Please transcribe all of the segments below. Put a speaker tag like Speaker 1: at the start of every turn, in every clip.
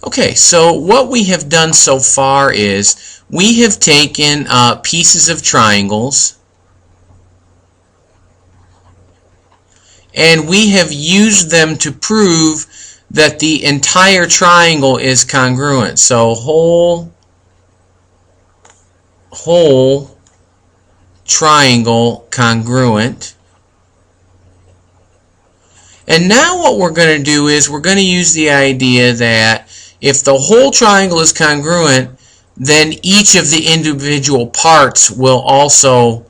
Speaker 1: Okay, so what we have done so far is we have taken pieces of triangles and we have used them to prove that the entire triangle is congruent. So whole triangle congruent. And now what we're going to do is we're going to use the idea that if the whole triangle is congruent, then each of the individual parts will also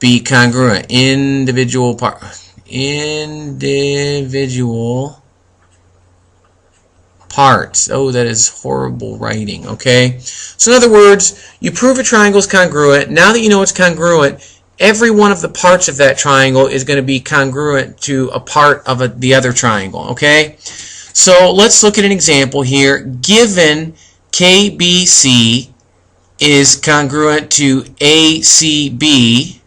Speaker 1: be congruent. Individual parts. Oh, that is horrible writing. Okay. So in other words, you prove a triangle is congruent. Now that you know it's congruent, every one of the parts of that triangle is going to be congruent to a part of the other triangle. Okay. So let's look at an example here. Given KBC is congruent to ACB,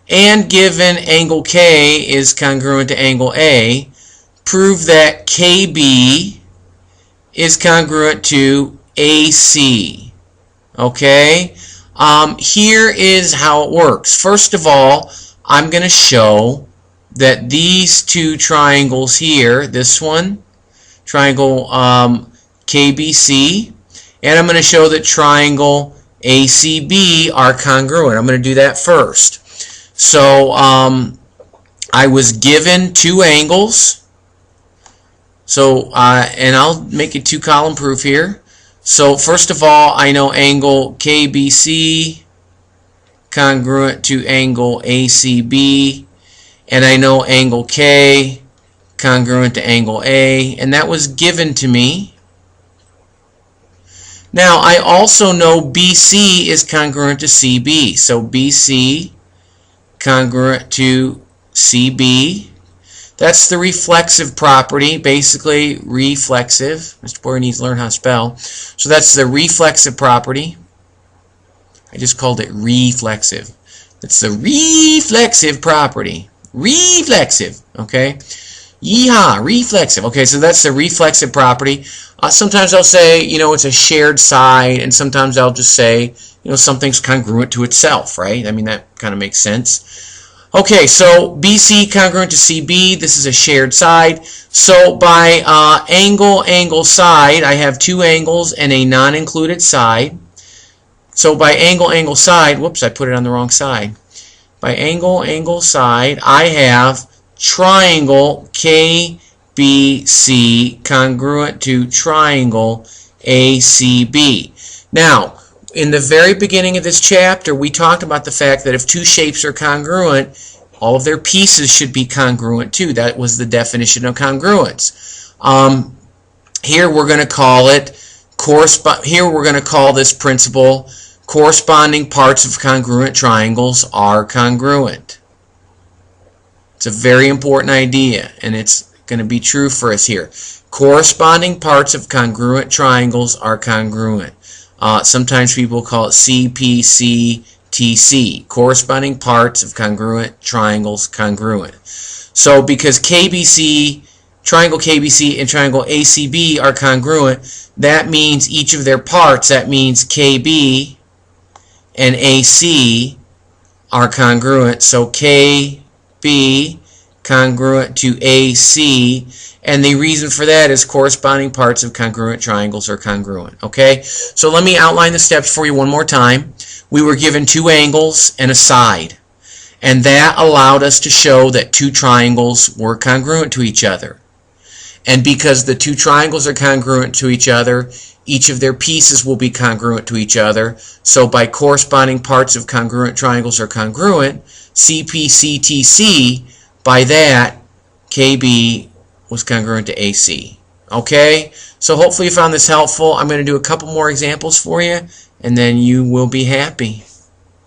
Speaker 1: and given angle K is congruent to angle A, prove that KB is congruent to AC. Okay? Here is how it works. First of all, I'm going to show that these two triangles here, this one, triangle KBC, and I'm going to show that triangle ACB are congruent. I'm going to do that first. So I was given two angles. So and I'll make it two-column proof here. So first of all, I know angle KBC congruent to angle ACB, and I know angle K congruent to angle A, and that was given to me. Now I also know BC is congruent to CB, so BC congruent to CB. That's the reflexive property, basically reflexive. Mr. Boyer needs to learn how to spell. So that's the reflexive property. I just called it reflexive. That's the reflexive property. Reflexive, okay? Yeehaw, reflexive. Okay, so that's the reflexive property. Sometimes I'll say, it's a shared side, and sometimes I'll just say, something's congruent to itself, right? I mean, that kind of makes sense. Okay, so BC congruent to CB, this is a shared side. So by angle, side, I have two angles and a non-included side. So by angle, side, whoops, I put it on the wrong side. By angle, side, I have triangle KBC congruent to triangle ACB. Now, in the very beginning of this chapter, we talked about the fact that if two shapes are congruent, all of their pieces should be congruent too. That was the definition of congruence. Here we're going to call it this principle corresponding parts of congruent triangles are congruent. It's a very important idea, and it's going to be true for us here. Corresponding parts of congruent triangles are congruent. Sometimes people call it CPCTC, corresponding parts of congruent triangles congruent. So because triangle KBC and triangle ACB are congruent, that means each of their parts, that means KB and AC are congruent. So KB congruent to AC, and the reason for that is corresponding parts of congruent triangles are congruent. Okay, so let me outline the steps for you one more time. We were given two angles and a side, and that allowed us to show that two triangles were congruent to each other. And because the two triangles are congruent to each other, each of their pieces will be congruent to each other. So by corresponding parts of congruent triangles are congruent, CPCTC, by that, KB was congruent to AC. Okay? So hopefully you found this helpful. I'm going to do a couple more examples for you, and then you will be happy.